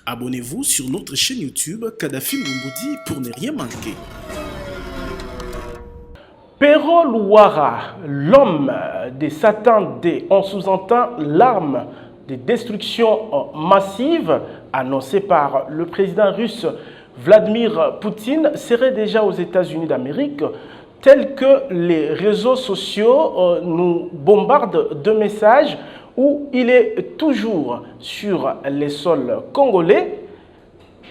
Abonnez-vous sur notre chaîne YouTube Kadhafi Moumoudi pour ne rien manquer. Pero Louara, l'homme de Satan D, on sous-entend l'arme de destruction massive annoncée par le président russe Vladimir Poutine, serait déjà aux États-Unis d'Amérique, tel que les réseaux sociaux nous bombardent de messages où il est toujours sur les sols congolais.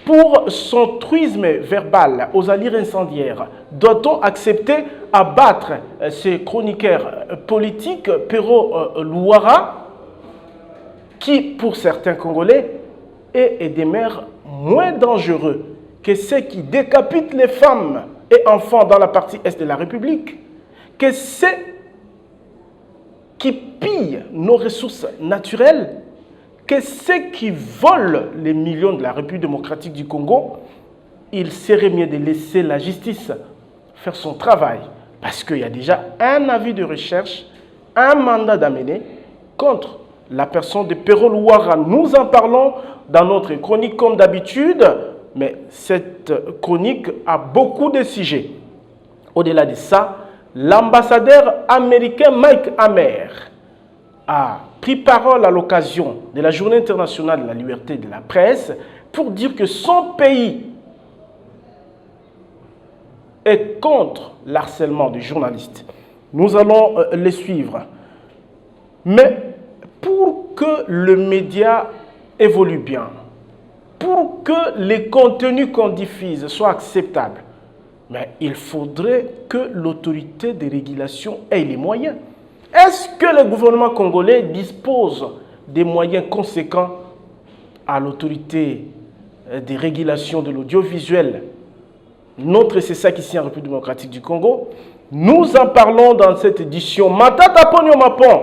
Pour son truisme verbal aux allures incendiaires, doit-on accepter abattre ce chroniqueur politique, Pero Louara, qui, pour certains Congolais, est des maires moins dangereux que ceux qui décapitent les femmes et enfants dans la partie est de la République, que ceux qui pillent nos ressources naturelles, que ceux qui volent les millions de la République démocratique du Congo, il serait mieux de laisser la justice faire son travail, parce qu'il y a déjà un avis de recherche, un mandat d'amener contre la personne de Pero Louara. Nous en parlons dans notre chronique comme d'habitude, mais cette chronique a beaucoup de sujets. Au-delà de ça, l'ambassadeur américain Mike Hammer a pris parole à l'occasion de la Journée internationale de la liberté de la presse pour dire que son pays est contre l'harcèlement des journalistes. Nous allons les suivre. Mais pour que le média évolue bien, pour que les contenus qu'on diffuse soient acceptables, mais il faudrait que l'autorité de régulation ait les moyens. Est-ce que le gouvernement congolais dispose des moyens conséquents à l'autorité de régulation de l'audiovisuel? Notre CSAC ici en République démocratique du Congo. Nous en parlons dans cette édition. Matata Ponyo Mapon,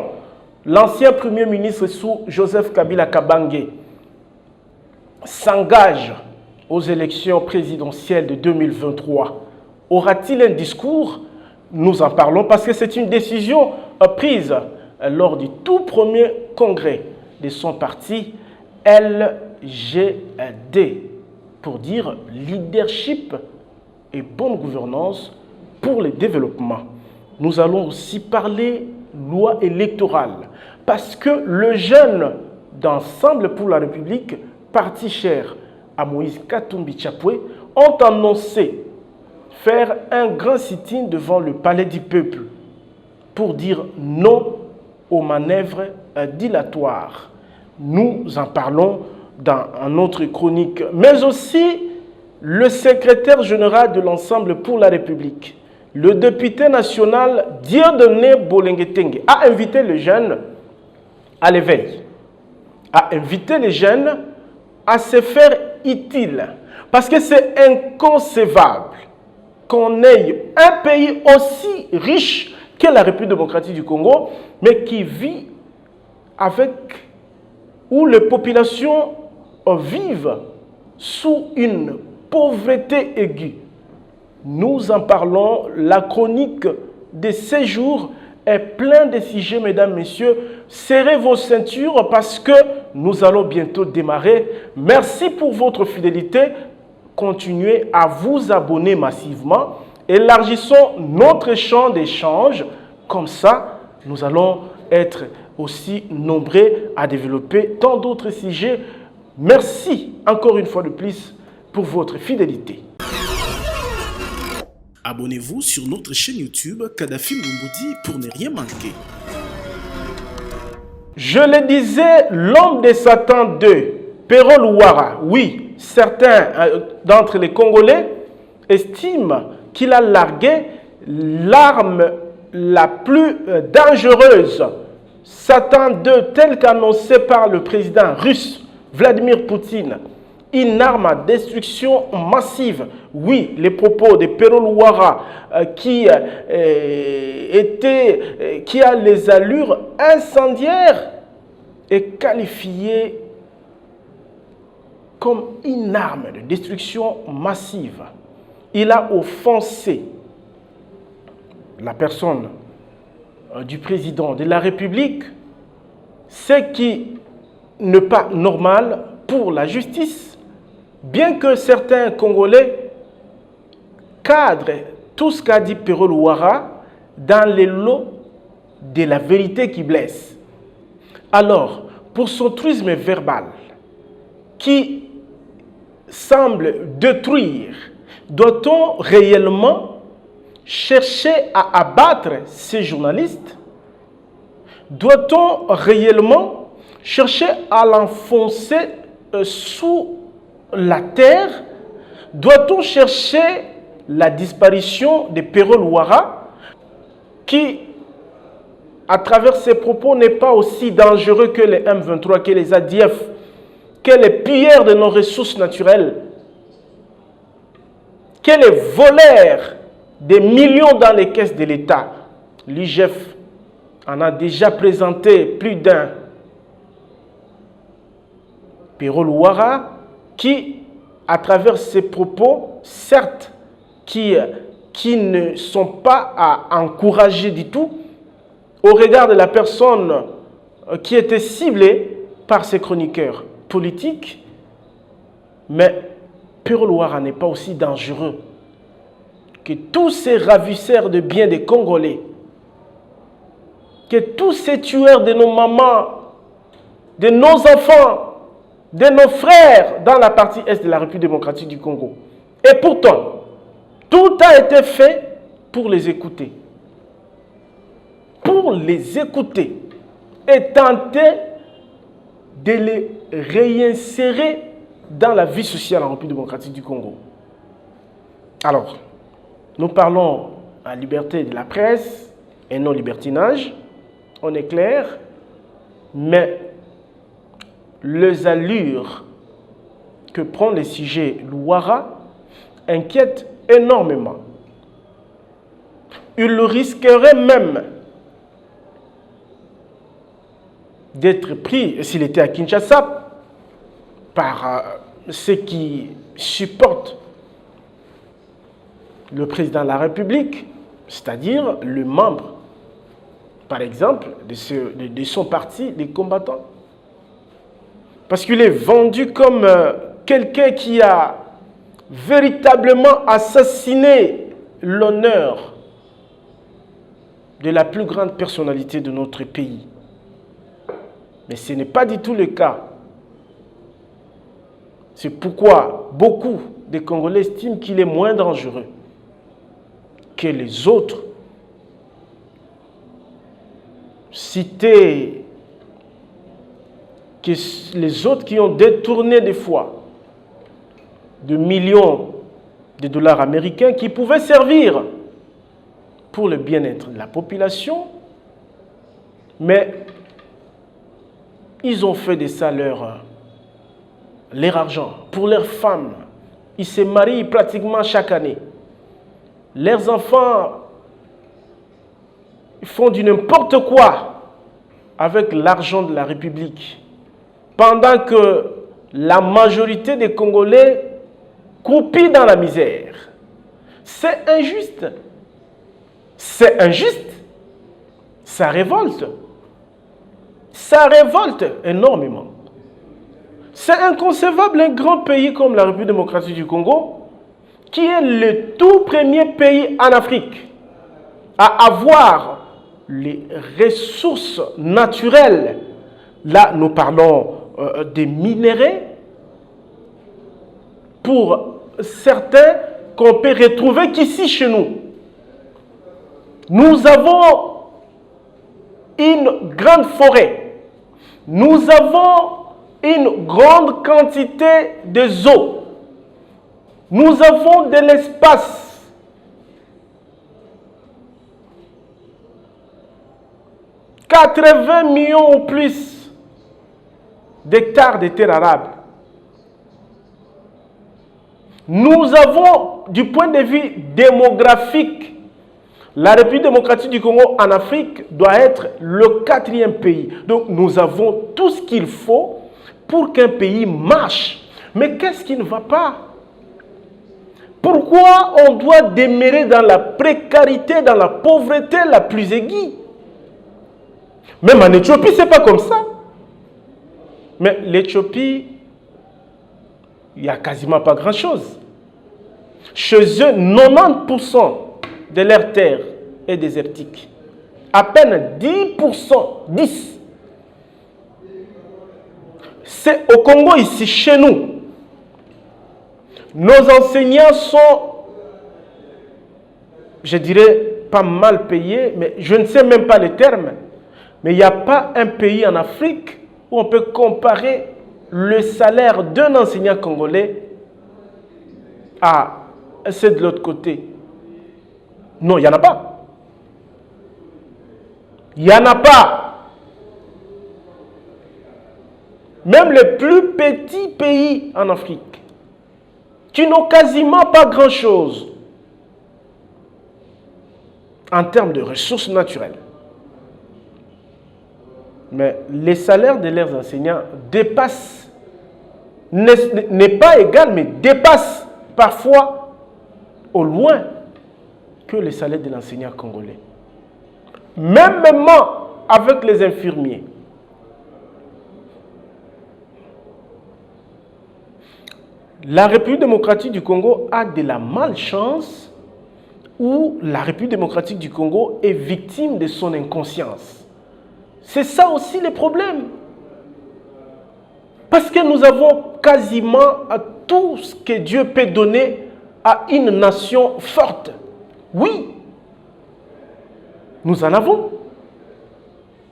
l'ancien premier ministre sous Joseph Kabila Kabange, s'engage aux élections présidentielles de 2023. Aura-t-il un discours? Nous en parlons parce que c'est une décision prise lors du tout premier congrès de son parti LGD pour dire leadership et bonne gouvernance pour le développement. Nous allons aussi parler loi électorale parce que le jeune d'Ensemble pour la République, parti cher à Moïse Katumbi Chapwe, ont annoncé faire un grand sit-in devant le palais du peuple pour dire non aux manœuvres dilatoires. Nous en parlons dans notre chronique, mais aussi le secrétaire général de l'Ensemble pour la République, le député national Dieudonné Bolengetenge, a invité les jeunes à l'éveil, a invité les jeunes à se faire utile, parce que c'est inconcevable qu'on ait un pays aussi riche que la République démocratique du Congo, mais qui vit avec, où les populations vivent sous une pauvreté aiguë. Nous en parlons, la chronique de ces jours est pleine de sujets, mesdames, messieurs. Serrez vos ceintures parce que nous allons bientôt démarrer. Merci pour votre fidélité. Continuez à vous abonner massivement. Élargissons notre champ d'échange. Comme ça, nous allons être aussi nombreux à développer tant d'autres sujets. Merci encore une fois de plus pour votre fidélité. Abonnez-vous sur notre chaîne YouTube Kadhafi Moumoudi pour ne rien manquer. Je le disais, l'homme de Satan 2, Pero Louara, oui, certains d'entre les Congolais estiment qu'il a largué l'arme la plus dangereuse, Satan 2, tel qu'annoncé par le président russe Vladimir Poutine, une arme à destruction massive. Oui, les propos de Pero Louara qui a les allures incendiaires est qualifié comme une arme de destruction massive. Il a offensé la personne du président de la République, ce qui n'est pas normal pour la justice, bien que certains Congolais cadrent tout ce qu'a dit Pero Luara dans les lots de la vérité qui blesse. Alors, pour son truisme verbal qui semble détruire, doit-on réellement chercher à abattre ces journalistes? Doit-on réellement chercher à l'enfoncer sous la terre? Doit-on chercher la disparition de Pero Luara, qui, à travers ses propos, n'est pas aussi dangereux que les M23, que les ADF, que les pilleurs de nos ressources naturelles, que les voleurs des millions dans les caisses de l'État? L'IGF en a déjà présenté plus d'un. Pero Luara, qui, à travers ses propos, certes, qui ne sont pas à encourager du tout, au regard de la personne qui était ciblée par ses chroniqueurs politiques, mais Pero Luara n'est pas aussi dangereux que tous ces ravisseurs de biens des Congolais, que tous ces tueurs de nos mamans, de nos enfants, de nos frères dans la partie est de la République démocratique du Congo. Et pourtant, tout a été fait pour les écouter. Pour les écouter et tenter de les réinsérer dans la vie sociale en République démocratique du Congo. Alors, nous parlons à liberté de la presse et non libertinage, on est clair, mais les allures que prend le sujet Luara inquiètent énormément. Il risquerait même d'être pris, s'il était à Kinshasa, par ceux qui supportent le président de la République, c'est-à-dire le membre, par exemple, de son parti, des combattants. Parce qu'il est vendu comme quelqu'un qui a véritablement assassiné l'honneur de la plus grande personnalité de notre pays. Mais ce n'est pas du tout le cas. C'est pourquoi beaucoup de Congolais estiment qu'il est moins dangereux que les autres cités, que les autres qui ont détourné des fois de millions de dollars américains qui pouvaient servir pour le bien-être de la population, mais ils ont fait de ça leur argent pour leurs femmes. Ils se marient pratiquement chaque année. Leurs enfants font du n'importe quoi avec l'argent de la République, pendant que la majorité des Congolais croupit dans la misère. C'est injuste. C'est injuste. Ça révolte. Ça révolte énormément. C'est inconcevable, un grand pays comme la République démocratique du Congo, qui est le tout premier pays en Afrique à avoir les ressources naturelles. Là, nous parlons des minéraux, pour certains qu'on peut retrouver qu'ici chez nous. Nous avons une grande forêt. Nous avons une grande quantité de eau. Nous avons de l'espace. « 80 millions ou plus d'hectares de terres arables. Nous avons, du point de vue démographique, la République démocratique du Congo en Afrique doit être le 4e pays. Donc nous avons tout ce qu'il faut pour qu'un pays marche. Mais qu'est-ce qui ne va pas? Pourquoi on doit demeurer dans la précarité, dans la pauvreté la plus aiguë? Même en Éthiopie, ce n'est pas comme ça. Mais l'Éthiopie il n'y a quasiment pas grand-chose. Chez eux, 90% de leur terre est désertique. À peine 10%, 10. C'est au Congo, ici, chez nous. Nos enseignants sont, je dirais, pas mal payés, mais je ne sais même pas les termes. Mais il n'y a pas un pays en Afrique où on peut comparer le salaire d'un enseignant congolais à ceux de l'autre côté. Non, il n'y en a pas. Il n'y en a pas. Même les plus petits pays en Afrique, qui n'ont quasiment pas grand-chose en termes de ressources naturelles. Mais les salaires de leurs enseignants dépassent, n'est pas égal, mais dépassent parfois au loin que les salaires de l'enseignant congolais. Même avec les infirmiers. La République démocratique du Congo a de la malchance où la République démocratique du Congo est victime de son inconscience. C'est ça aussi le problème. Parce que nous avons quasiment tout ce que Dieu peut donner à une nation forte. Oui, nous en avons.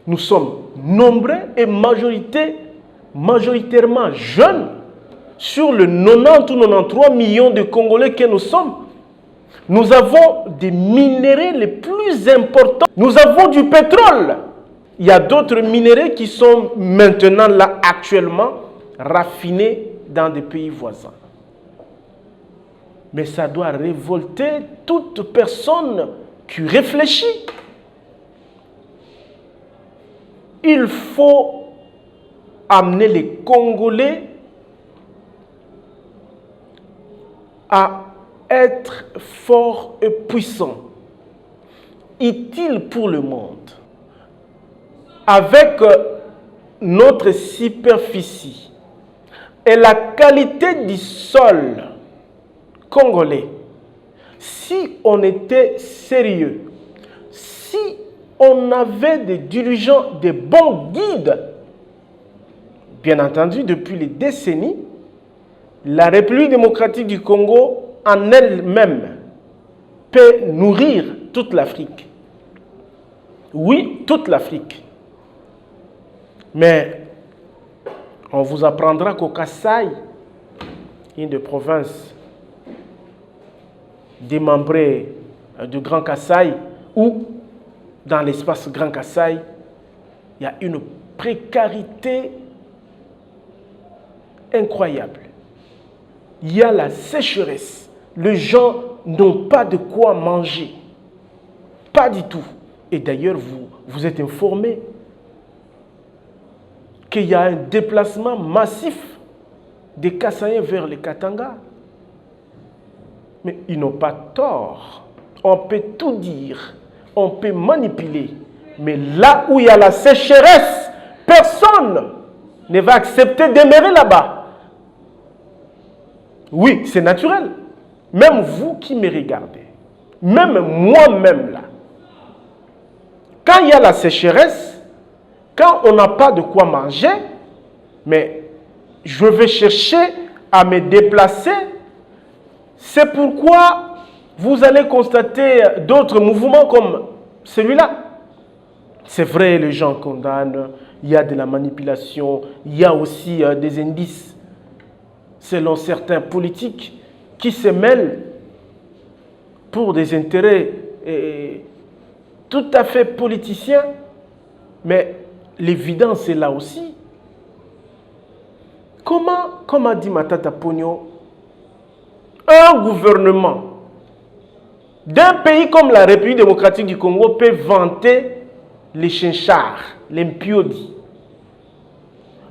Nous sommes nombreux et majoritairement jeunes sur le 90 ou 93 millions de Congolais que nous sommes. Nous avons des minéraux les plus importants. Nous avons du pétrole. Il y a d'autres minéraux qui sont maintenant là actuellement raffinés dans des pays voisins. Mais ça doit révolter toute personne qui réfléchit. Il faut amener les Congolais à être forts et puissants, utiles pour le monde. Avec notre superficie et la qualité du sol congolais, si on était sérieux, si on avait des dirigeants, des bons guides, bien entendu, depuis les décennies, la République démocratique du Congo en elle-même peut nourrir toute l'Afrique. Oui, toute l'Afrique. Mais on vous apprendra qu'au Kasaï, une des provinces démembrées du Grand Kasaï, ou dans l'espace Grand Kasaï, il y a une précarité incroyable. Il y a la sécheresse. Les gens n'ont pas de quoi manger. Pas du tout. Et d'ailleurs, vous êtes informés qu'il y a un déplacement massif des Kassaïens vers les Katanga. Mais ils n'ont pas tort. On peut tout dire. On peut manipuler. Mais là où il y a la sécheresse, personne ne va accepter de demeurer là-bas. Oui, c'est naturel. Même vous qui me regardez, même moi-même là, quand il y a la sécheresse, quand on n'a pas de quoi manger, mais je vais chercher à me déplacer. C'est pourquoi vous allez constater d'autres mouvements comme celui-là. C'est vrai, les gens condamnent, il y a de la manipulation, il y a aussi des indices selon certains politiques qui se mêlent pour des intérêts tout à fait politiciens. Mais l'évidence est là aussi. Comment, comme a dit Matata Pogno, un gouvernement d'un pays comme la République démocratique du Congo peut vanter les chinchards, les mpiodi?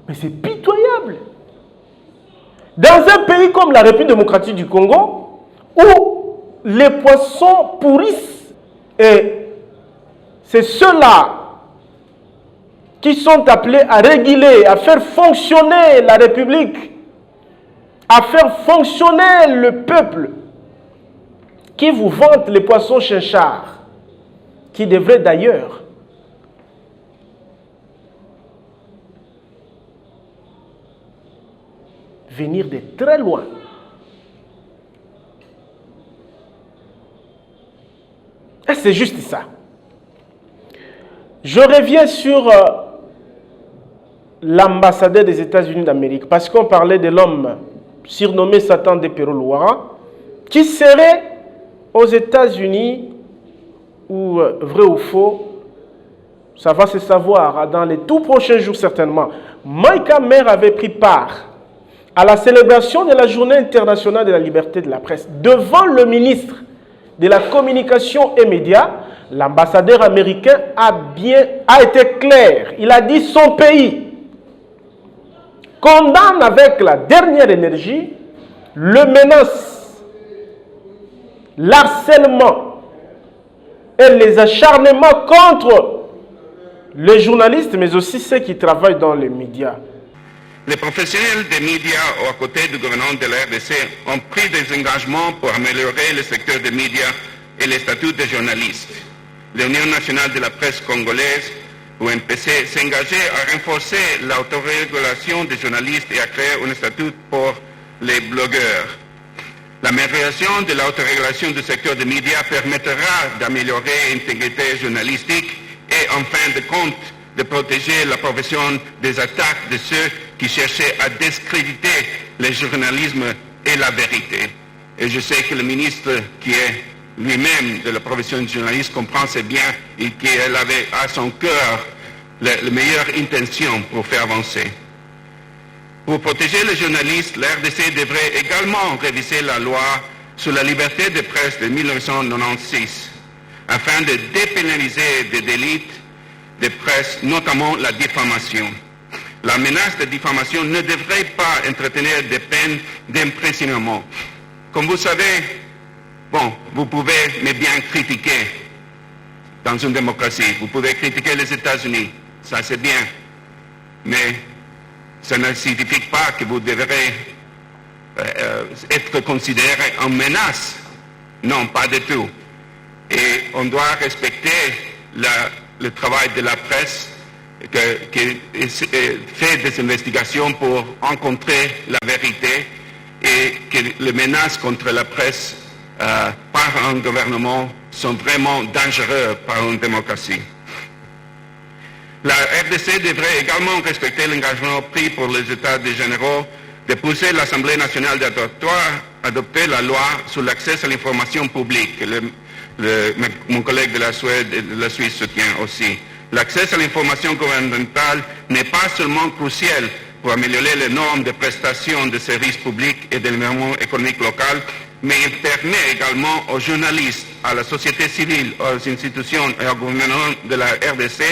Mais c'est pitoyable. Dans un pays comme la République démocratique du Congo, où les poissons pourrissent, et c'est ceux-là qui sont appelés à réguler, à faire fonctionner la République, à faire fonctionner le peuple qui vous vante les poissons chinchards, qui devraient d'ailleurs venir de très loin. Et c'est juste ça. Je reviens sur l'ambassadeur des États-Unis d'Amérique, parce qu'on parlait de l'homme surnommé Satan de Pero-Louara, qui serait aux États-Unis, ou vrai ou faux, ça va se savoir dans les tout prochains jours certainement. Mike Hammer avait pris part à la célébration de la Journée internationale de la liberté de la presse. Devant le ministre de la Communication et Médias, l'ambassadeur américain a été clair. Il a dit son pays condamne avec la dernière énergie le menace, l'harcèlement et les acharnements contre les journalistes, mais aussi ceux qui travaillent dans les médias. Les professionnels des médias, aux côtés du gouvernement de la RDC, ont pris des engagements pour améliorer le secteur des médias et les statuts des journalistes. L'Union nationale de la presse congolaise, UNPC, s'est engagée à renforcer l'autorégulation des journalistes et à créer un statut pour les blogueurs. L'amélioration de l'autorégulation du secteur des médias permettra d'améliorer l'intégrité journalistique et, en fin de compte, de protéger la profession des attaques de ceux qui cherchaient à discréditer le journalisme et la vérité. Et je sais que le ministre, qui est lui-même de la profession de journaliste, comprend c'est bien et qu'il avait à son cœur les meilleures intentions pour faire avancer. Pour protéger les journalistes, la RDC devrait également réviser la loi sur la liberté de presse de 1996 afin de dépénaliser des délits de presse, notamment la diffamation. La menace de diffamation ne devrait pas entretenir des peines d'emprisonnement. Comme vous savez, bon, vous pouvez mais bien critiquer dans une démocratie. Vous pouvez critiquer les États-Unis, ça c'est bien. Mais ça ne signifie pas que vous devrez être considéré en menace. Non, pas du tout. Et on doit respecter le travail de la presse qui fait des investigations pour rencontrer la vérité et que les menaces contre la presse par un gouvernement sont vraiment dangereuses par une démocratie. La RDC devrait également respecter l'engagement pris pour les États généraux de pousser l'Assemblée nationale d'adopter la loi sur l'accès à l'information publique. Mon collègue de la Suède et de la Suisse soutient aussi. L'accès à l'information gouvernementale n'est pas seulement crucial pour améliorer les normes de prestations de services publics et de l'environnement économique local, mais il permet également aux journalistes, à la société civile, aux institutions et au gouvernement de la RDC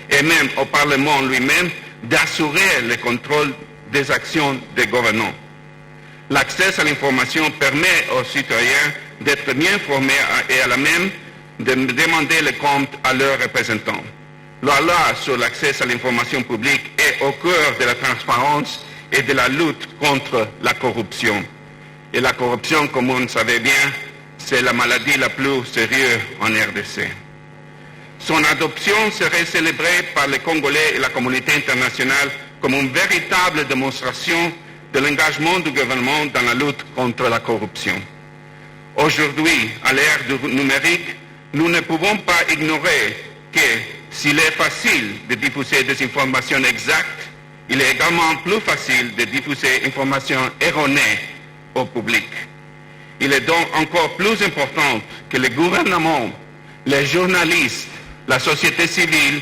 et même au Parlement lui-même d'assurer le contrôle des actions des gouvernants. L'accès à l'information permet aux citoyens d'être mieux informés et à la même de demander les comptes à leurs représentants. La loi sur l'accès à l'information publique est au cœur de la transparence et de la lutte contre la corruption. Et la corruption, comme vous le savez bien, c'est la maladie la plus sérieuse en RDC. Son adoption serait célébrée par les Congolais et la communauté internationale comme une véritable démonstration de l'engagement du gouvernement dans la lutte contre la corruption. Aujourd'hui, à l'ère du numérique, nous ne pouvons pas ignorer que s'il est facile de diffuser des informations exactes, il est également plus facile de diffuser des informations erronées au public. Il est donc encore plus important que les gouvernements, les journalistes, la société civile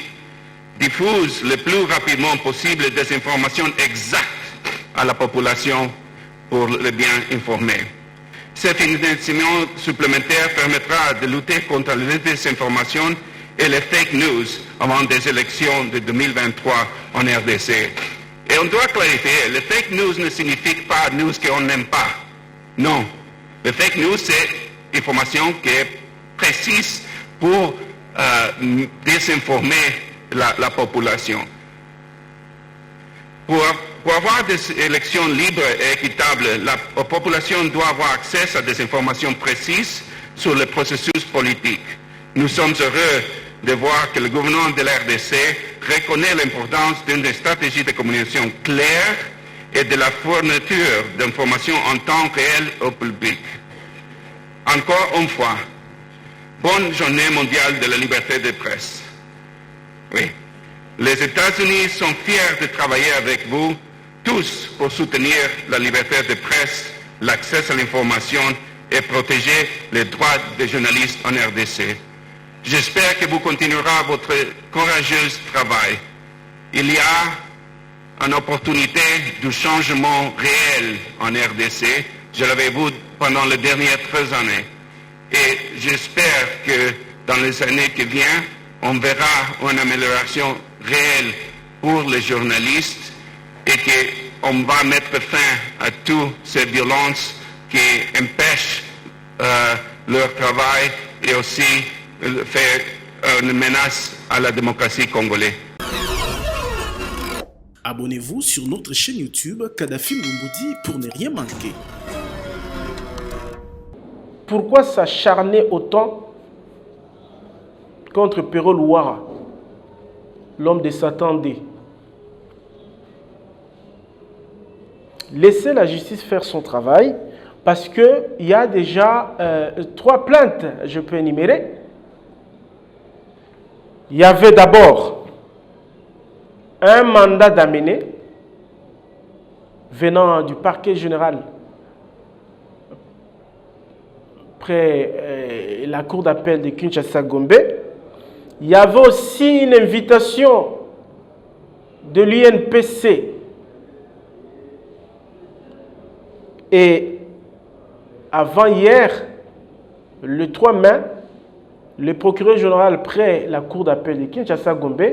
diffusent le plus rapidement possible des informations exactes à la population pour les bien informer. Cet financement supplémentaire permettra de lutter contre les désinformations et les fake news avant des élections de 2023 en RDC. Et on doit clarifier, les fake news ne signifie pas news qu'on n'aime pas. Non. Les fake news, c'est information qui est précise pour désinformer la population. Pour pour avoir des élections libres et équitables, la population doit avoir accès à des informations précises sur le processus politique. Nous sommes heureux de voir que le gouvernement de la RDC reconnaît l'importance d'une stratégie de communication claire et de la fourniture d'informations en temps réel au public. Encore une fois, bonne journée mondiale de la liberté de presse. Oui, les États-Unis sont fiers de travailler avec vous tous pour soutenir la liberté de presse, l'accès à l'information et protéger les droits des journalistes en RDC. J'espère que vous continuerez votre courageux travail. Il y a une opportunité de changement réel en RDC. Je l'avais vu pendant les dernières 13 années. Et j'espère que dans les années qui viennent, on verra une amélioration réelle pour les journalistes et qu'on va mettre fin à toutes ces violences qui empêchent leur travail et aussi faire une menace à la démocratie congolaise. Abonnez-vous sur notre chaîne YouTube Kadhafi Moumoudi pour ne rien manquer. Pourquoi s'acharner autant contre Pero Luara, l'homme de Satan D? Laissez la justice faire son travail parce qu'il y a déjà 3 plaintes, je peux énumérer. Il y avait d'abord un mandat d'amener venant du parquet général près la cour d'appel de Kinshasa-Gombe. Il y avait aussi une invitation de l'UNPC et avant-hier, le 3 mai, le procureur général près la cour d'appel de Kinshasa-Gombe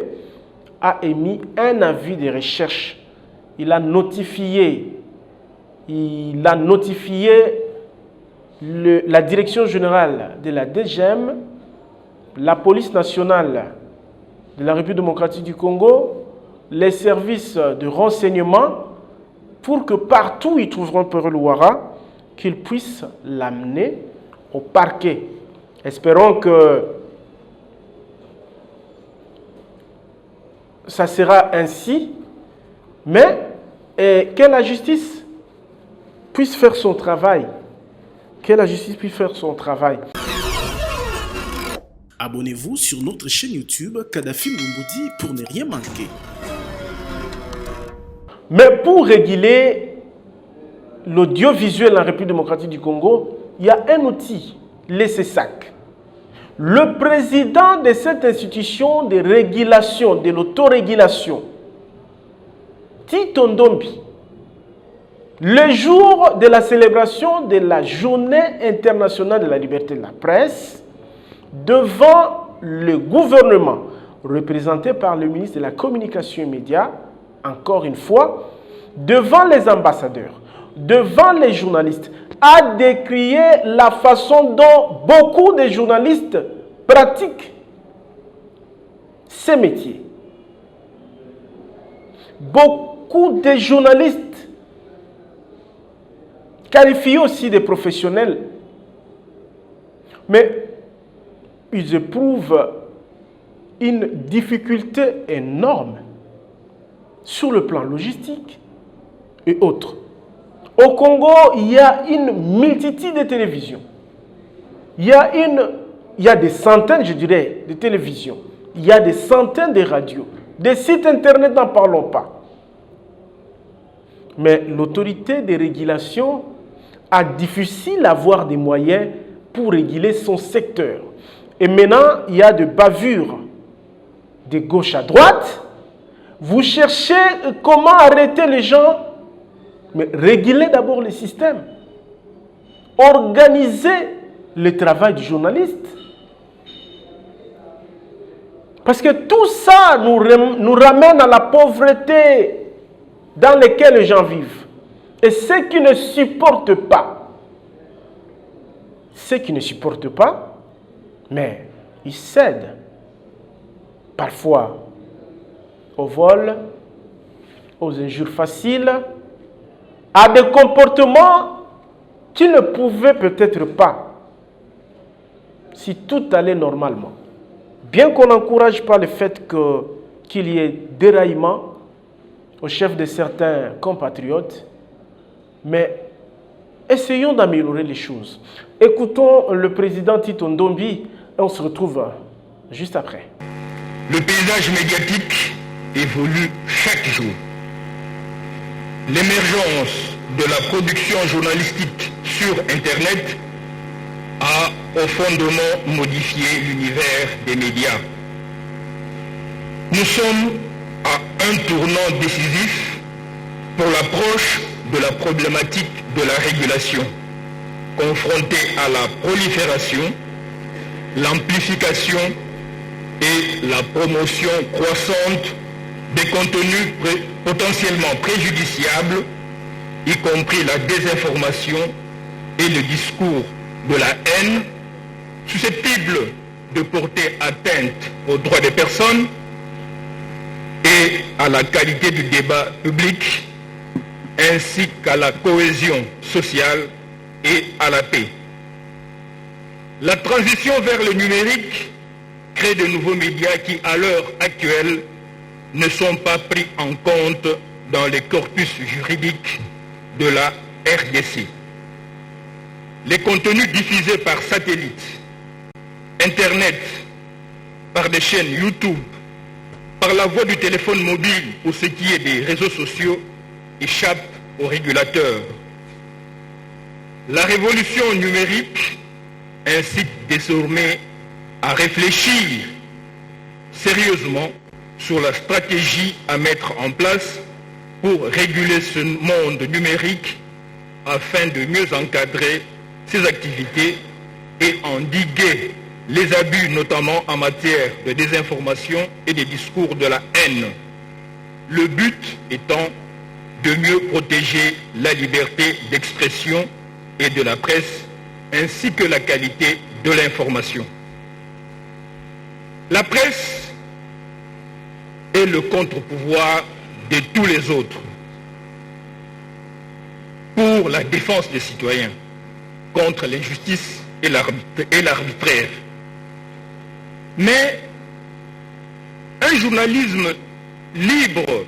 a émis un avis de recherche. Il a notifié la direction générale de la DGM, la police nationale de la République démocratique du Congo, les services de renseignement, pour que partout où ils trouveront Pero Luara, qu'ils puissent l'amener au parquet. Espérons que ça sera ainsi, mais que la justice puisse faire son travail. Que la justice puisse faire son travail. Abonnez-vous sur notre chaîne YouTube Kadhafi Moumoudi pour ne rien manquer. Mais pour réguler l'audiovisuel en République démocratique du Congo, il y a un outil, le CESAC. Le président de cette institution de régulation, de l'autorégulation, Tito Ndombi, le jour de la célébration de la Journée internationale de la liberté de la presse, devant le gouvernement, représenté par le ministre de la Communication et Médias, encore une fois, devant les ambassadeurs, devant les journalistes, a décrié la façon dont beaucoup de journalistes pratiquent ces métiers. Beaucoup de journalistes, qualifiés aussi de professionnels, mais ils éprouvent une difficulté énorme sur le plan logistique et autres. Au Congo, il y a une multitude de télévisions. Il y a des centaines, je dirais, de télévisions. Il y a des centaines de radios. Des sites internet, n'en parlons pas. Mais l'autorité de régulation a difficile à avoir des moyens pour réguler son secteur. Et maintenant, il y a de bavures de gauche à droite. Vous cherchez comment arrêter les gens, mais réguler d'abord le système. Organiser le travail du journaliste. Parce que tout ça nous ramène à la pauvreté dans laquelle les gens vivent. Et ceux qui ne supportent pas, mais ils cèdent parfois au vol, aux injures faciles, à des comportements qui ne pouvaient peut-être pas si tout allait normalement. Bien qu'on n'encourage pas le fait qu'il y ait déraillement au chef de certains compatriotes, mais essayons d'améliorer les choses. Écoutons le président Tito Ndombi et on se retrouve juste après. Le paysage médiatique évolue chaque jour. L'émergence de la production journalistique sur Internet a profondément modifié l'univers des médias. Nous sommes à un tournant décisif pour l'approche de la problématique de la régulation, confrontée à la prolifération, l'amplification et la promotion croissante des contenus potentiellement préjudiciables, y compris la désinformation et le discours de la haine, susceptibles de porter atteinte aux droits des personnes et à la qualité du débat public, ainsi qu'à la cohésion sociale et à la paix. La transition vers le numérique crée de nouveaux médias qui, à l'heure actuelle, ne sont pas pris en compte dans les corpus juridiques de la RDC. Les contenus diffusés par satellite, Internet, par des chaînes YouTube, par la voie du téléphone mobile pour ce qui est des réseaux sociaux, échappent aux régulateurs. La révolution numérique incite désormais à réfléchir sérieusement sur la stratégie à mettre en place pour réguler ce monde numérique afin de mieux encadrer ses activités et endiguer les abus, notamment en matière de désinformation et des discours de la haine. Le but étant de mieux protéger la liberté d'expression et de la presse, ainsi que la qualité de l'information. La presse est le contre-pouvoir de tous les autres pour la défense des citoyens contre l'injustice et l'arbitraire. Mais un journalisme libre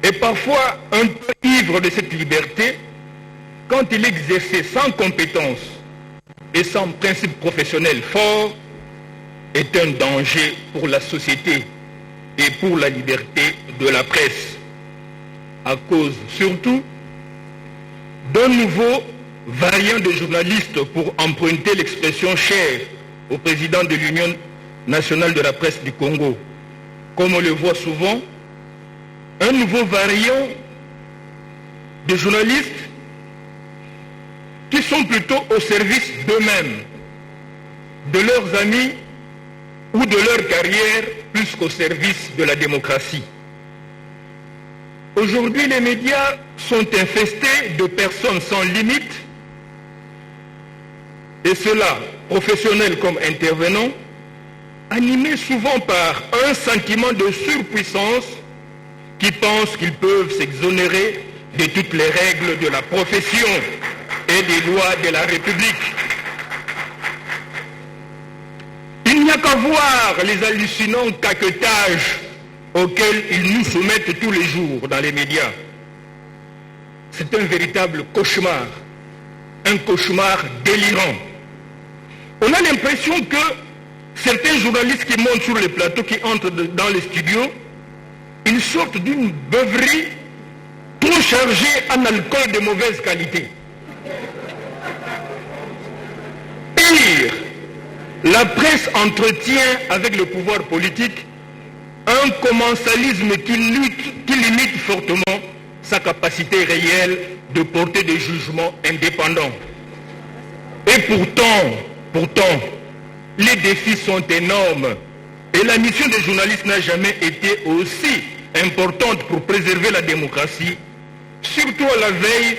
est parfois un peu ivre de cette liberté quand il est exercé sans compétence et sans principe professionnel fort, est un danger pour la société et pour la liberté de la presse, à cause surtout d'un nouveau variant de journalistes, pour emprunter l'expression chère au président de l'Union nationale de la presse du Congo. Comme on le voit souvent, un nouveau variant de journalistes qui sont plutôt au service d'eux-mêmes, de leurs amis ou de leur carrière, plus qu'au service de la démocratie. Aujourd'hui, les médias sont infestés de personnes sans limite, et ceux-là, professionnels comme intervenants, animés souvent par un sentiment de surpuissance, qui pensent qu'ils peuvent s'exonérer de toutes les règles de la profession et des lois de la République. Il n'y a qu'à voir les hallucinants caquetages auxquels ils nous soumettent tous les jours dans les médias. C'est un véritable cauchemar, un cauchemar délirant. On a l'impression que certains journalistes qui montent sur les plateaux, qui entrent dans les studios, ils sortent d'une beuverie trop chargée en alcool de mauvaise qualité. Pire, la presse entretient avec le pouvoir politique un commensalisme qui limite fortement sa capacité réelle de porter des jugements indépendants. Et pourtant, les défis sont énormes et la mission des journalistes n'a jamais été aussi importante pour préserver la démocratie, surtout à la veille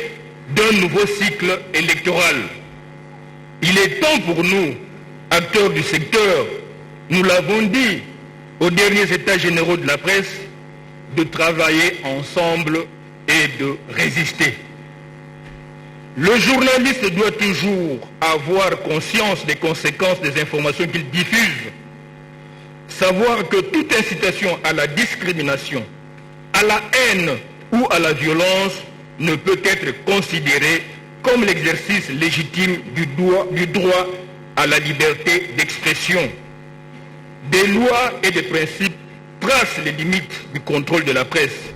d'un nouveau cycle électoral. Il est temps pour nous, acteurs du secteur, nous l'avons dit aux derniers états généraux de la presse, de travailler ensemble et de résister. Le journaliste doit toujours avoir conscience des conséquences des informations qu'il diffuse. Savoir que toute incitation à la discrimination, à la haine ou à la violence ne peut être considérée comme l'exercice légitime du droit à la liberté d'expression. Des lois et des principes tracent les limites du contrôle de la presse.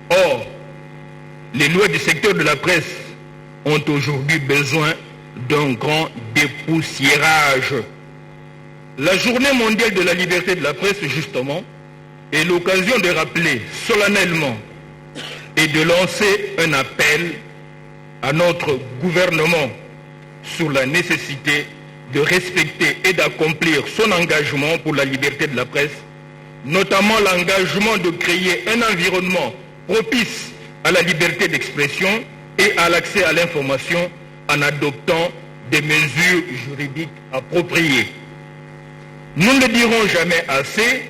Or, les lois du secteur de la presse ont aujourd'hui besoin d'un grand dépoussiérage. La Journée mondiale de la liberté de la presse, justement, est l'occasion de rappeler solennellement et de lancer un appel à notre gouvernement sur la nécessité de respecter et d'accomplir son engagement pour la liberté de la presse, notamment l'engagement de créer un environnement propice à la liberté d'expression et à l'accès à l'information en adoptant des mesures juridiques appropriées. Nous ne le dirons jamais assez,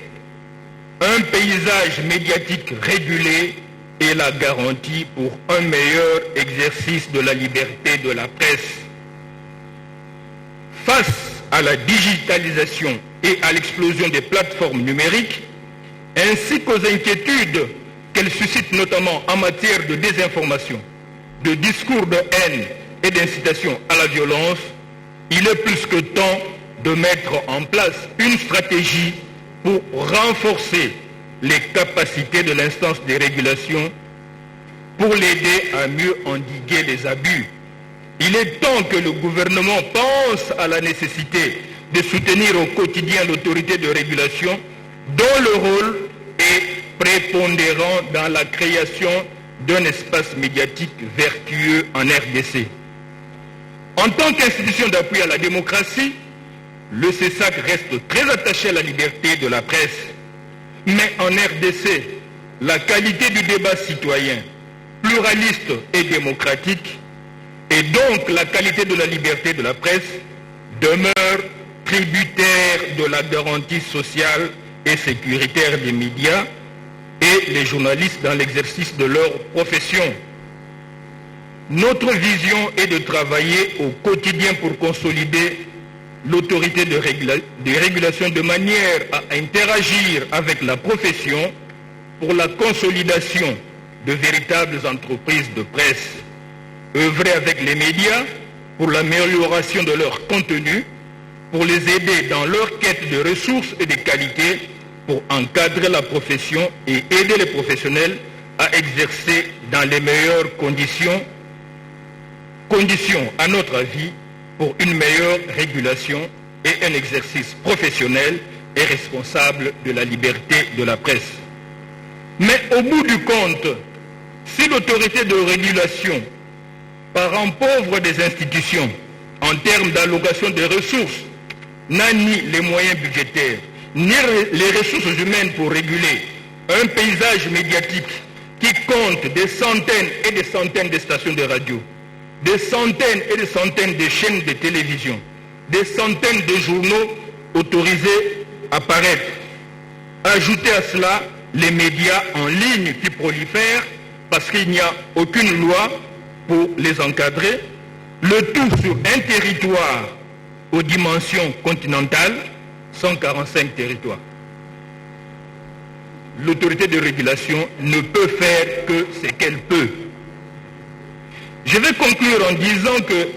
un paysage médiatique régulé est la garantie pour un meilleur exercice de la liberté de la presse. Face à la digitalisation et à l'explosion des plateformes numériques, ainsi qu'aux inquiétudes qu'elles suscitent notamment en matière de désinformation, de discours de haine et d'incitation à la violence, il est plus que temps de mettre en place une stratégie pour renforcer les capacités de l'instance de régulation pour l'aider à mieux endiguer les abus. Il est temps que le gouvernement pense à la nécessité de soutenir au quotidien l'autorité de régulation dont le rôle est prépondérant dans la création d'un espace médiatique vertueux en RDC. En tant qu'institution d'appui à la démocratie, le CESAC reste très attaché à la liberté de la presse. Mais en RDC, la qualité du débat citoyen, pluraliste et démocratique, et donc la qualité de la liberté de la presse, demeure tributaire de la garantie sociale et sécuritaire des médias et les journalistes dans l'exercice de leur profession. Notre vision est de travailler au quotidien pour consolider l'autorité de régulation de manière à interagir avec la profession pour la consolidation de véritables entreprises de presse, œuvrer avec les médias pour l'amélioration de leur contenu, pour les aider dans leur quête de ressources et de qualité, pour encadrer la profession et aider les professionnels à exercer dans les meilleures conditions à notre avis, pour une meilleure régulation et un exercice professionnel et responsable de la liberté de la presse. Mais au bout du compte, si l'autorité de régulation, parent pauvre des institutions en termes d'allocation des ressources, n'a ni les moyens budgétaires, ni les ressources humaines pour réguler un paysage médiatique qui compte des centaines et des centaines de stations de radio, des centaines et des centaines de chaînes de télévision, des centaines de journaux autorisés à paraître. Ajoutez à cela les médias en ligne qui prolifèrent parce qu'il n'y a aucune loi pour les encadrer, le tout sur un territoire aux dimensions continentales, 145 territoires. L'autorité de régulation ne peut faire que ce qu'elle peut. Je vais conclure en disant que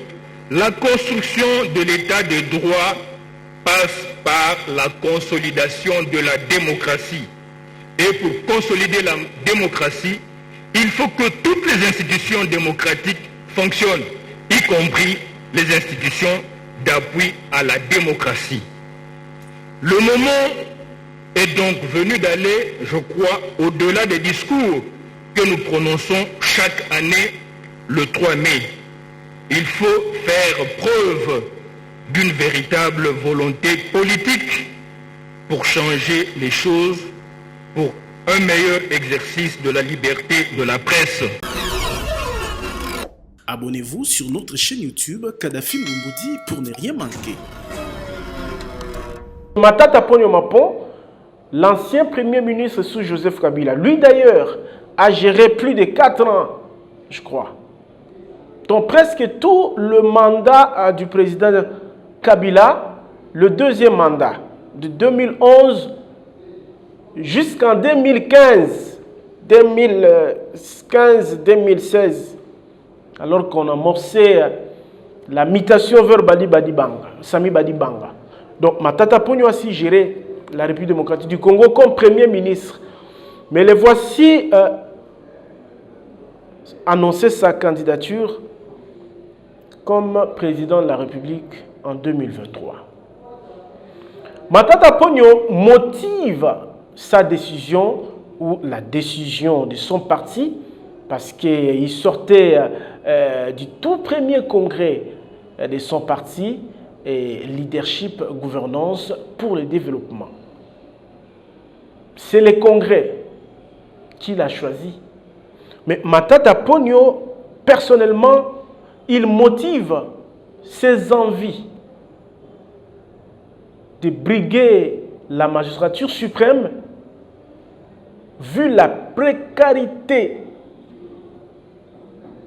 la construction de l'état de droit passe par la consolidation de la démocratie. Et pour consolider la démocratie, il faut que toutes les institutions démocratiques fonctionnent, y compris les institutions d'appui à la démocratie. Le moment est donc venu d'aller, je crois, au-delà des discours que nous prononçons chaque année le 3 mai. Il faut faire preuve d'une véritable volonté politique pour changer les choses, pour un meilleur exercice de la liberté de la presse. Abonnez-vous sur notre chaîne YouTube Kadhafi Moumoudi pour ne rien manquer. Matata ponyo mapon, l'ancien Premier ministre sous Joseph Kabila. Lui d'ailleurs a géré plus de 4 ans, je crois. Donc presque tout le mandat du président Kabila, le deuxième mandat, de 2011 jusqu'en 2015, 2016, alors qu'on a amorcé la mutation vers Badi Banga, Sami Badi Banga. Donc Matata Ponyo a aussi géré la République démocratique du Congo comme Premier ministre. Mais le voici annoncer sa candidature comme président de la République en 2023. Matata Ponyo motive sa décision ou la décision de son parti parce qu'il sortait du tout premier congrès de son parti et leadership gouvernance pour le développement. C'est le congrès qu'il a choisi. Mais Matata Ponyo, personnellement, il motive ses envies de briguer la magistrature suprême vu la précarité,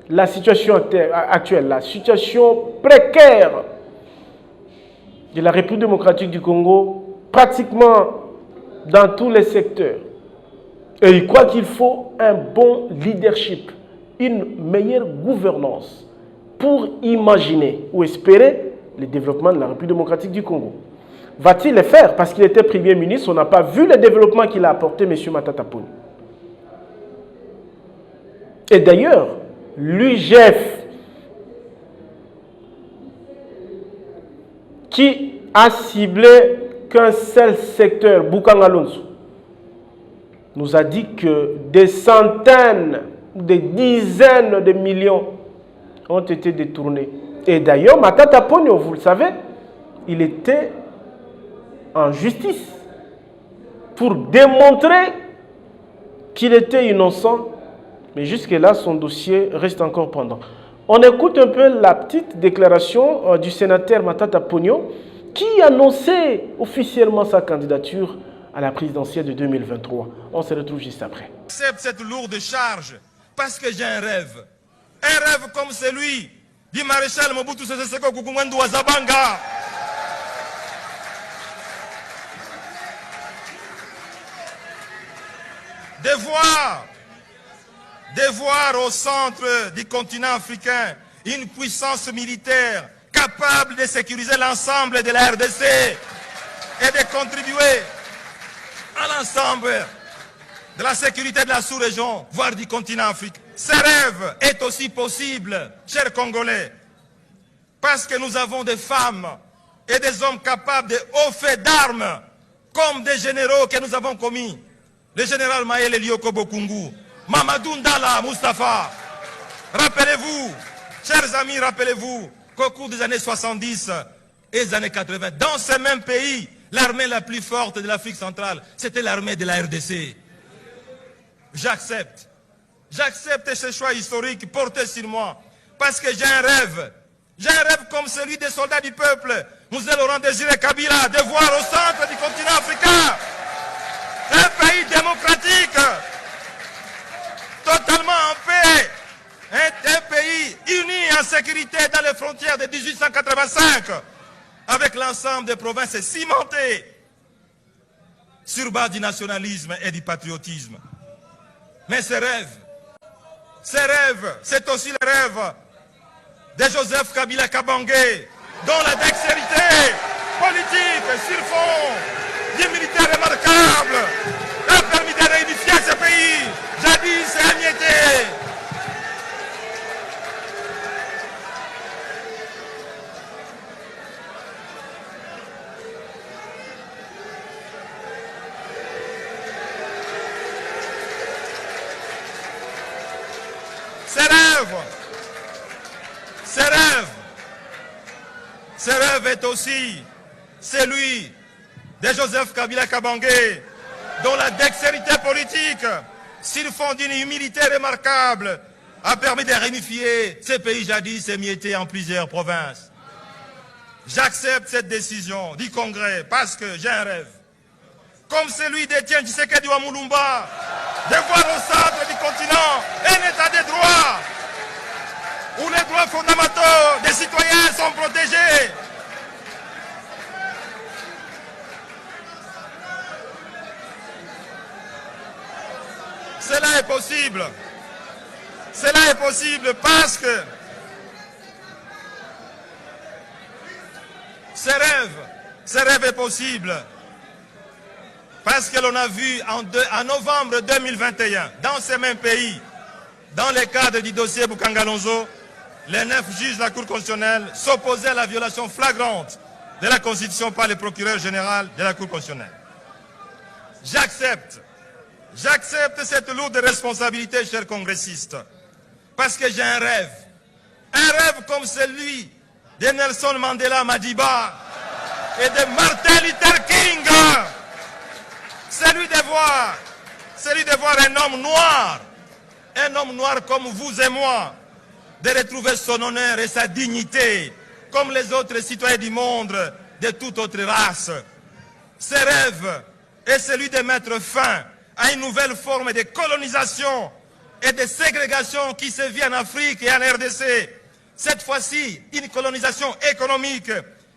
la situation actuelle, la situation précaire de la République démocratique du Congo, pratiquement dans tous les secteurs. Et il croit qu'il faut un bon leadership, une meilleure gouvernance pour imaginer ou espérer le développement de la République démocratique du Congo. Va-t-il le faire? Parce qu'il était Premier ministre, on n'a pas vu le développement qu'il a apporté, M. Matata Ponyo. Et d'ailleurs, l'UGF, qui a ciblé qu'un seul secteur, Bukangalonso, nous a dit que des centaines, des dizaines de millions ont été détournés. Et d'ailleurs, Matata Ponyo, vous le savez, il était en justice pour démontrer qu'il était innocent. Mais jusque-là, son dossier reste encore pendant. On écoute un peu la petite déclaration du sénateur Matata Ponyo qui annonçait officiellement sa candidature à la présidentielle de 2023. On se retrouve juste après. J'accepte cette lourde charge parce que j'ai un rêve. Un rêve comme celui du maréchal Mobutu Sese Seko Kuku Ndoa Zabanga. De voir au centre du continent africain une puissance militaire capable de sécuriser l'ensemble de la RDC et de contribuer à l'ensemble de la sécurité de la sous-région, voire du continent africain. Ce rêve est aussi possible, chers Congolais, parce que nous avons des femmes et des hommes capables de hauts faits d'armes, comme des généraux que nous avons commis. Le général Maël Elioko Bokungu, Mamadou Ndala Mustafa. Rappelez-vous, chers amis, rappelez-vous qu'au cours des années 70 et des années 80, dans ces mêmes pays, l'armée la plus forte de l'Afrique centrale, c'était l'armée de la RDC. J'accepte. J'accepte ce choix historique porté sur moi, parce que j'ai un rêve. J'ai un rêve comme celui des soldats du peuple, Moussé Laurent Désiré Kabila, de voir au centre du continent africain un pays démocratique, totalement en paix, un pays uni en sécurité dans les frontières de 1885, avec l'ensemble des provinces cimentées sur base du nationalisme et du patriotisme. Mais ce rêve, c'est aussi le rêve de Joseph Kabila Kabangé, dont la dextérité politique sur fond d'humilité remarquable a permis de réunifier ce pays, jadis émietté. Ce rêve est aussi celui de Joseph Kabila Kabangé, dont la dextérité politique, sur fond d'une humilité remarquable, a permis de réunifier ce pays jadis émietté en plusieurs provinces. J'accepte cette décision du Congrès parce que j'ai un rêve. comme celui d'Étienne Tshisekedi Mulumba, de voir au centre du continent un état de droit où les droits fondamentaux des citoyens sont protégés. Cela est possible. Cela est possible parce que ce rêve est possible. Parce que l'on a vu en novembre 2021, dans ces mêmes pays, dans le cadre du dossier Bukangalonzo, les 9 juges de la Cour constitutionnelle s'opposaient à la violation flagrante de la Constitution par le procureur général de la Cour constitutionnelle. J'accepte cette lourde responsabilité, chers congressistes, parce que j'ai un rêve comme celui de Nelson Mandela Madiba et de Martin Luther King, celui de voir un homme noir comme vous et moi, de retrouver son honneur et sa dignité, comme les autres citoyens du monde de toute autre race. Ce rêve est celui de mettre fin à une nouvelle forme de colonisation et de ségrégation qui se vit en Afrique et en RDC. Cette fois-ci, une colonisation économique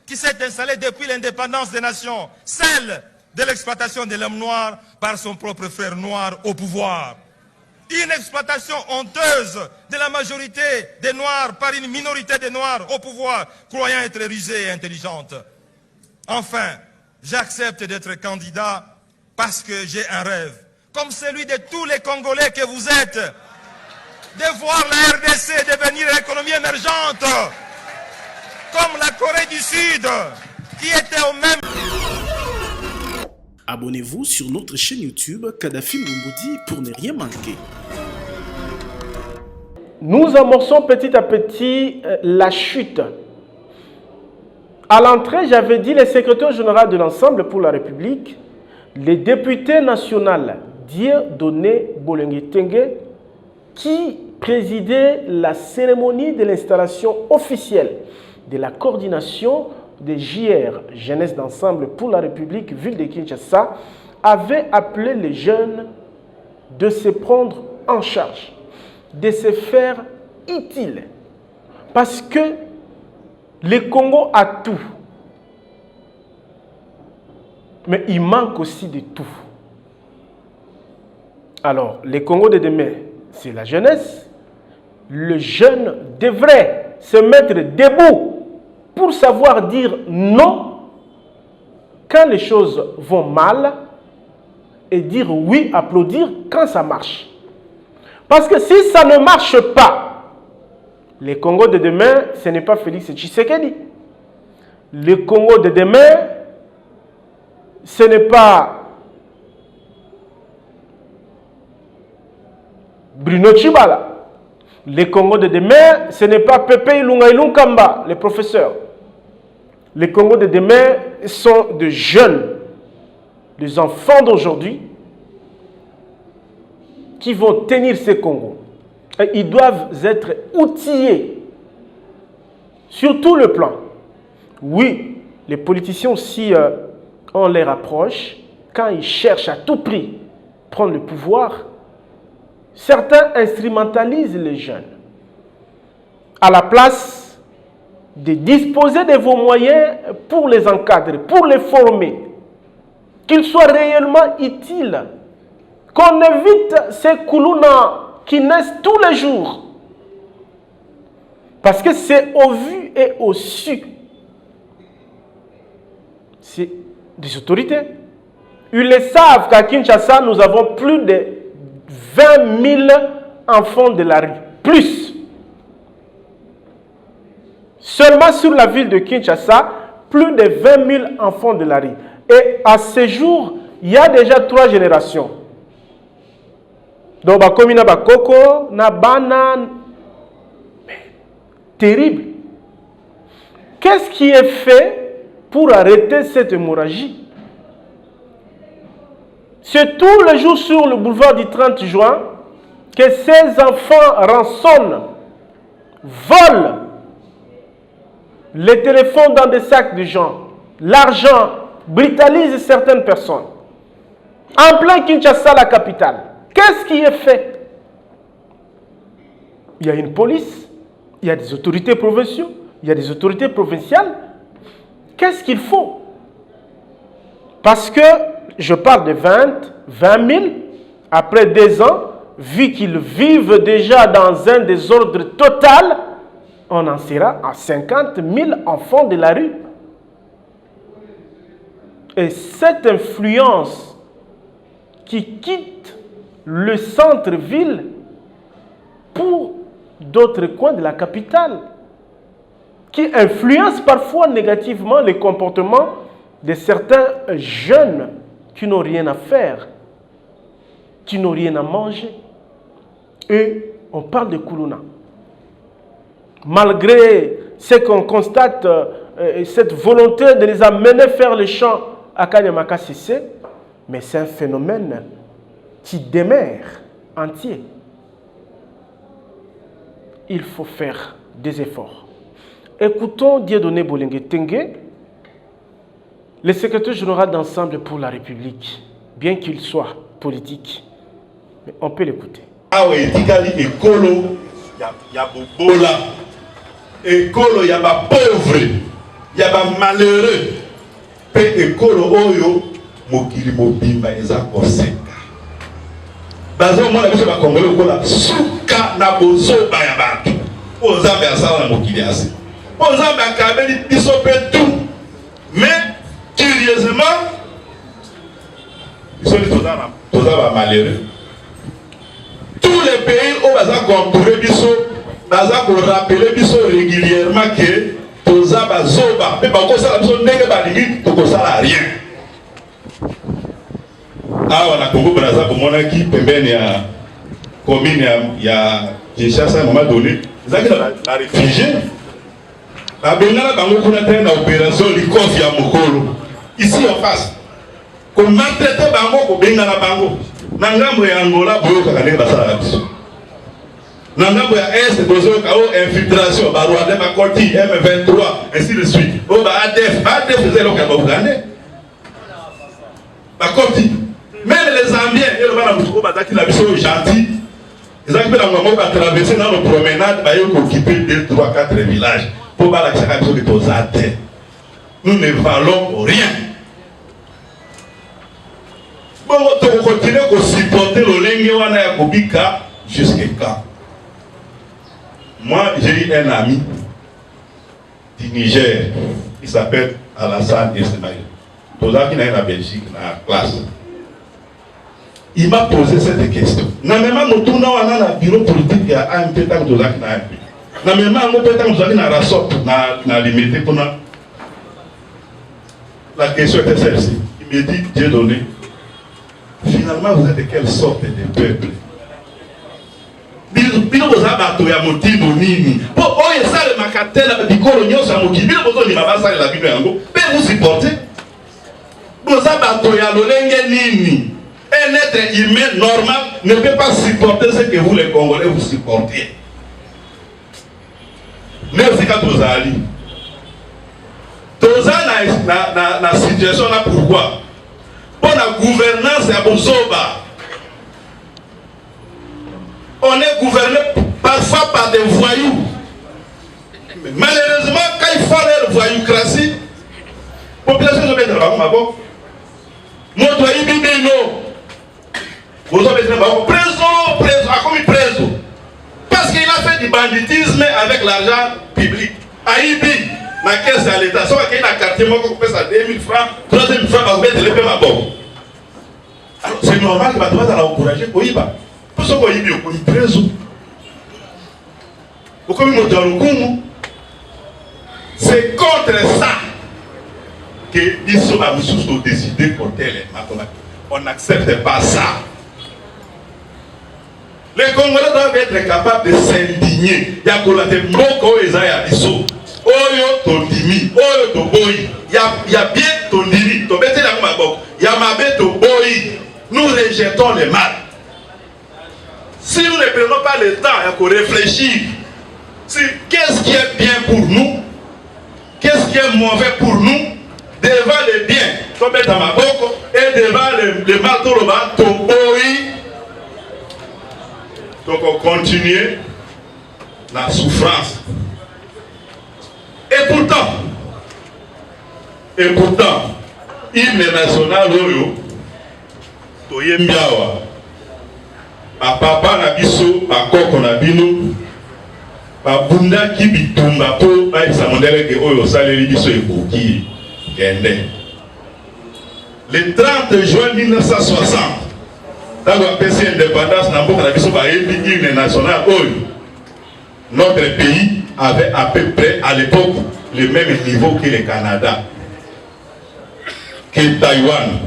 qui s'est installée depuis l'indépendance des nations, celle de l'exploitation de l'homme noir par son propre frère noir au pouvoir. Une exploitation honteuse de la majorité des Noirs par une minorité des Noirs au pouvoir, croyant être rusée et intelligente. Enfin, j'accepte d'être candidat parce que j'ai un rêve, comme celui de tous les Congolais que vous êtes, de voir la RDC devenir une économie émergente, comme la Corée du Sud, qui était au même... Abonnez-vous sur notre chaîne YouTube Kadhafi Moumoudi pour ne rien manquer. Nous amorçons petit à petit la chute. À l'entrée, j'avais dit le secrétaire général de l'Ensemble pour la République, le député national Dieudonné Bolenge Tengue, qui présidait la cérémonie de l'installation officielle de la coordination des JR, Jeunesse d'Ensemble pour la République, ville de Kinshasa, avait appelé les jeunes de se prendre en charge, de se faire utile. Parce que le Congo a tout. Mais il manque aussi de tout. Alors, le Congo de demain, c'est la jeunesse. Le jeune devrait se mettre debout pour savoir dire non quand les choses vont mal et dire oui, applaudir quand ça marche. Parce que si ça ne marche pas, le Congo de demain, ce n'est pas Félix Tshisekedi. Le Congo de demain, ce n'est pas Bruno Tshibala. Le Congo de demain, ce n'est pas Pepe Ilunga Ilunkamba, le professeur. Les Congo de demain sont de jeunes, des enfants d'aujourd'hui, qui vont tenir ces Congos. Et ils doivent être outillés sur tout le plan. Oui, les politiciens aussi ont leur approche. Quand ils cherchent à tout prix prendre le pouvoir, certains instrumentalisent les jeunes. À la place de disposer de vos moyens pour les encadrer, pour les former, qu'ils soient réellement utiles, qu'on évite ces koulouna qui naissent tous les jours. Parce que c'est au vu et au su. C'est des autorités. Ils le savent qu'à Kinshasa, nous avons plus de 20 000 enfants de la rue. Plus. Seulement sur la ville de Kinshasa, plus de 20 000 enfants de la rue. Et à ce jour, il y a déjà 3 générations. Donc, comme na bakoko, na banane. Terrible. Qu'est-ce qui est fait pour arrêter cette hémorragie? C'est tous les jours sur le boulevard du 30 juin que ces enfants rançonnent, volent les téléphones dans des sacs de gens, l'argent, brutalisent certaines personnes. En plein Kinshasa, la capitale. Qu'est-ce qui est fait? Il y a une police, il y a des autorités provinciales, il y a des autorités provinciales. Qu'est-ce qu'il faut? Parce que je parle de 20 000, après 2 ans, vu qu'ils vivent déjà dans un désordre total, on en sera à 50 000 enfants de la rue. Et cette influence qui quitte le centre-ville pour d'autres coins de la capitale, qui influence parfois négativement les comportements de certains jeunes qui n'ont rien à faire, qui n'ont rien à manger. Et on parle de Koulouna. Malgré ce qu'on constate, cette volonté de les amener faire le champ à Kanyamaka Sissé, mais c'est un phénomène qui demeure entier. Il faut faire des efforts. Écoutons Dieudonné Bolingue Tengue, le secrétaire général d'Ensemble pour la République, bien qu'il soit politique, mais on peut l'écouter. Awa etikali ekolo ya bobola, ekolo ya ba pauvre, ya ba malheureux, pe ekolo oyo mokili mobimba eza koseka. Bazo mona biso ba kongolo kola suka na bozoba ya bantu. Ozambe asala na mokili ase. Ozambe akabeli biso pe tout. Mais curieusement, ils sont tous malheureux. Tous les pays où baza contouré biso, baza ko rappeler biso régulièrement que toza bazoba, pe bako sala biso ndenge balingi to ko sala rien. Awa na Congo Brazza komona ki pembeni ya commune ya Kinshasa à un moment donné, zaki la réfugié. La bengala bango kuna tena opération likofi ya mokolo. Ici en face. Ko maltraiter bango ko bengala bango. Na ngambo ya Angola boyoka kanenge basala biso. Na ngambo ya Est bozoka o infiltration ba Rwanda ba Koti M23 ainsi de suite. O ba ADF zelo ka ba Uganda. Ba Koti. Même les Zambiens et le bana musko ba daki la biso gentil. Ils ont la maman va traverser dans nos promenades ba yo ko occuper 2 3 4 villages pour ba la chaka biso de tozate. Nous ne valons rien. Bon, on continue à supporter le lingue à Kobika jusqu'à quand? Moi, j'ai eu un ami du Niger, il s'appelle Alassane Ismail. Tous qui sont en Belgique, dans la classe. Il m'a posé cette question. Na même nous tournons dans le bureau politique de AMP tant que tous qui sont AMP. Na même nous peut-être nous allons dans la sorte, na limité pour la question était celle-ci. Il me dit, Dieu donné. Finalement, vous êtes de quelle sorte de peuple? Bino boza bato ya motindo nini? Po oye sale makatela bikolo nyosa mokili. Bino bozo ni baba sale la bino yango. Pe vous supportez? Boza bato ya lolenge nini? Un être humain normal ne peut pas supporter ce que vous les Congolais vous supportez. Merci quand vous allez. Toza na situation là pourquoi? Pour la gouvernance à Bozoba, on est gouverné parfois par des voyous. Malheureusement, quand il faut leur voyoucratie, la population ne peut pas être là. Moi, je suis bibino. Vous avez dit, preso. Parce qu'il a fait du banditisme avec l'argent public. Aïbi. La caisse à l'État, soit qu'il y a un quartier, moi, qu'on paye ça 2000 francs, 3000 francs, parce que les paiements bon. Alors, c'est normal que tu vas encourager pour y va. Pour ce qu'on y vit, on y préso. C'est contre ça que ils sont décidés pour tel. On n'accepte pas ça. Les Congolais doivent être capables de s'indigner. Il y a qu'on a des mots et ça Oyo tondimi, oyo toboyi, y a bien tondimi, tobete la mabok, y a mabe toboyi. Nous rejetons le mal. Si nous ne prenons pas le temps pour réfléchir, qu'est-ce qui est bien pour nous, qu'est-ce qui est mauvais pour nous, devant le bien, tobete la mabok, et devant le marteau, le bas, ton boy. Donc on continue la souffrance. Et pourtant, hymne national, Toyembiawa, a papa na biso, a koko na bino, a bunda ki bitumba po, a isa modele ke oyo saleri biso eboki kende. Le 30 juin 1960, dans le PC indépendance, l'hymne national, notre pays avait à peu près à l'époque le même niveau que le Canada, que Taïwan.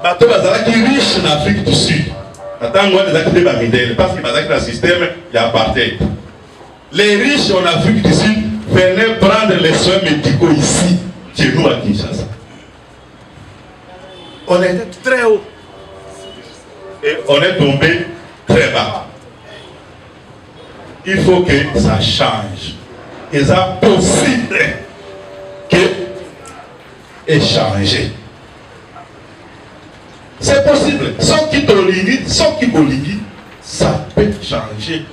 Bateau qui est riche en Afrique du Sud. Parce qu'il y a un système d'apartheid. Les riches en Afrique du Sud venaient prendre les soins médicaux ici, chez nous à Kinshasa. On était très haut. Et on est tombé très bas. Il faut que ça change. Et ça possible que échanger. C'est possible. Sans qui t'olingui, sans qui bolingui, ça peut changer.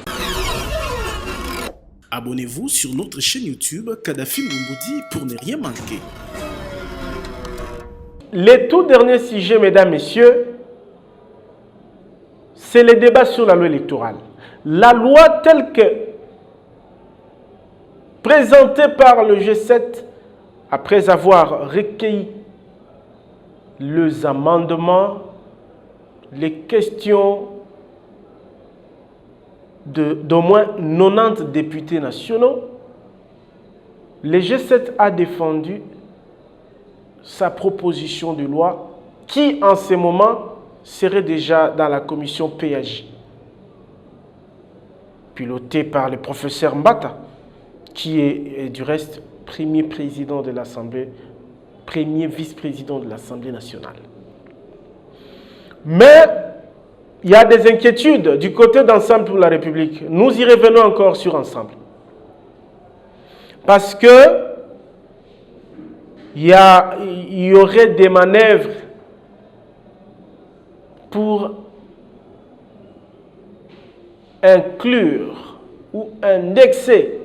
Abonnez-vous sur notre chaîne YouTube Kadhafi Moumoudi pour ne rien manquer. Les tout derniers sujets, mesdames, messieurs, c'est le débat sur la loi électorale. La loi telle que présentée par le G7, après avoir recueilli les amendements, les questions d'au moins 90 députés nationaux, le G7 a défendu sa proposition de loi qui, en ce moment, serait déjà dans la commission PAJ, pilotée par le professeur Mbata, qui est du reste premier président de l'Assemblée, premier vice-président de l'Assemblée nationale. Mais il y a des inquiétudes du côté d'Ensemble pour la République. Nous y revenons encore sur Ensemble. Parce que il y aurait des manœuvres pour inclure ou indexer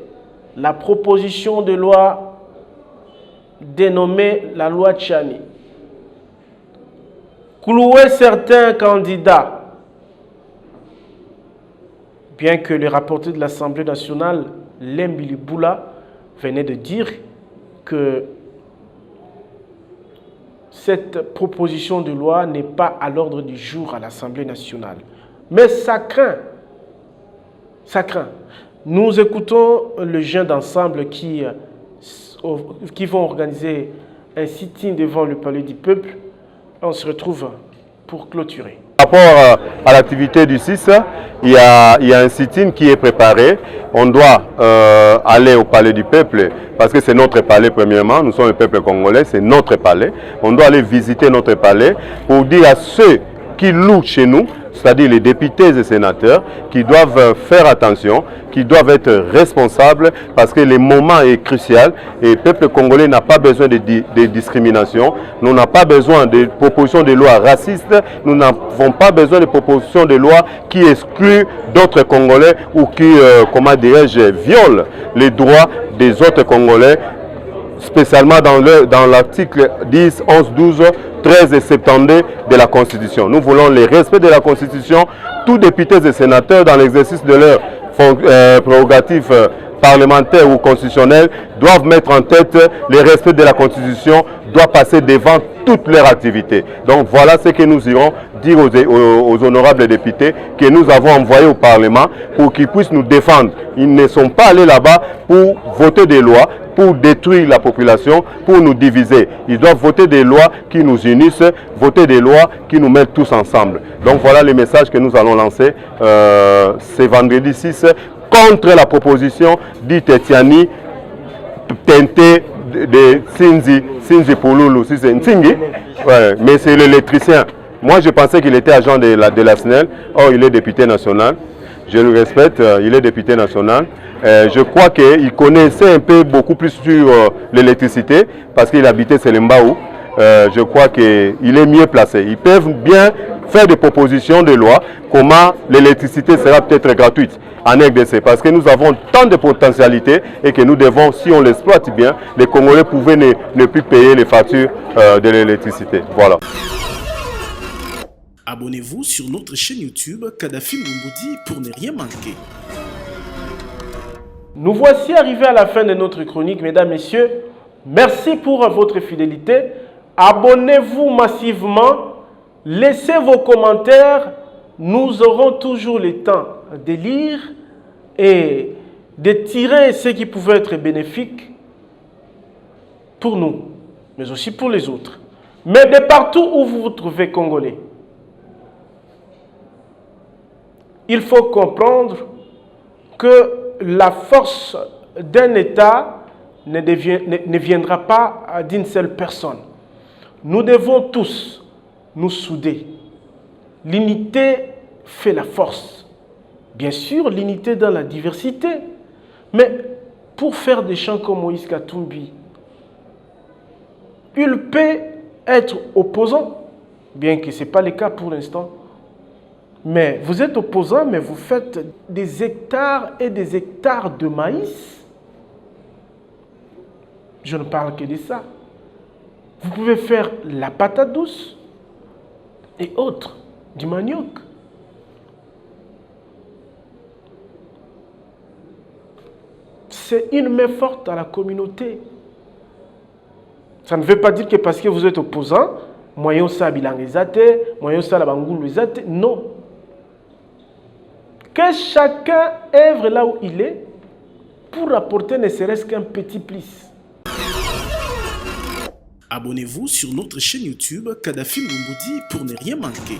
la proposition de loi dénommée la loi Tchani. Clouer certains candidats, bien que le rapporteur de l'Assemblée nationale, Lembili Boula, venait de dire que cette proposition de loi n'est pas à l'ordre du jour à l'Assemblée nationale. Mais ça craint. Ça craint. Nous écoutons les gens d'Ensemble qui vont organiser un sit-in devant le Palais du Peuple. On se retrouve pour clôturer. Par rapport à l'activité du 6, il y a un sit-in qui est préparé. On doit aller au Palais du Peuple parce que c'est notre palais premièrement. Nous sommes le peuple congolais, c'est notre palais. On doit aller visiter notre palais pour dire à ceux qui louent chez nous, c'est-à-dire les députés et sénateurs, qui doivent faire attention, qui doivent être responsables parce que le moment est crucial et le peuple congolais n'a pas besoin de discrimination, nous n'avons pas besoin de propositions de loi racistes, nous n'avons pas besoin de propositions de loi qui excluent d'autres Congolais ou qui, comment dirais-je, violent les droits des autres Congolais, spécialement dans l'article 10, 11, 12, 13 et 72 de la Constitution. Nous voulons le respect de la Constitution. Tous députés et sénateurs, dans l'exercice de leurs prérogatives parlementaires ou constitutionnelles, doivent mettre en tête le respect de la Constitution, doit passer devant toutes leurs activités. Donc voilà ce que nous irons dire aux honorables députés que nous avons envoyés au Parlement pour qu'ils puissent nous défendre. Ils ne sont pas allés là-bas pour voter des lois, pour détruire la population, pour nous diviser. Ils doivent voter des lois qui nous unissent, voter des lois qui nous mettent tous ensemble. Donc voilà le message que nous allons lancer ce vendredi 6 contre la proposition d'Itetiani teintée de Sinzi Pouloulou. Si c'est Ntingi, ouais, mais c'est l'électricien. Moi je pensais qu'il était agent de la SNEL, or il est député national. Je le respecte, il est député national. Je crois qu'il connaissait un peu beaucoup plus sur l'électricité parce qu'il habitait Selembaou. je crois qu'il est mieux placé. Ils peuvent bien faire des propositions de loi, comment l'électricité sera peut-être gratuite en RDC, parce que nous avons tant de potentialités et que nous devons, si on l'exploite bien, les Congolais pouvaient ne plus payer les factures de l'électricité. Voilà. Abonnez-vous sur notre chaîne YouTube Kadhafi Mboumoudi pour ne rien manquer. Nous voici arrivés à la fin de notre chronique, mesdames, messieurs. Merci pour votre fidélité. Abonnez-vous massivement. Laissez vos commentaires. Nous aurons toujours le temps de lire et de tirer ce qui pouvait être bénéfique pour nous, mais aussi pour les autres. Mais de partout où vous vous trouvez Congolais, il faut comprendre que la force d'un État ne viendra pas d'une seule personne. Nous devons tous nous souder. L'unité fait la force. Bien sûr, l'unité dans la diversité. Mais pour faire des chants comme Moïse Katumbi, il peut être opposant, bien que ce n'est pas le cas pour l'instant. Mais vous êtes opposant, mais vous faites des hectares et des hectares de maïs. Je ne parle que de ça. Vous pouvez faire la patate douce et autres, du manioc. C'est une main forte à la communauté. Ça ne veut pas dire que parce que vous êtes opposant, moyen ça bilangizate, moyen ça la bangoulizate. Non. Que chacun œuvre là où il est pour apporter ne serait-ce qu'un petit plus. Abonnez-vous sur notre chaîne YouTube Kadhafi Mboumoudi pour ne rien manquer.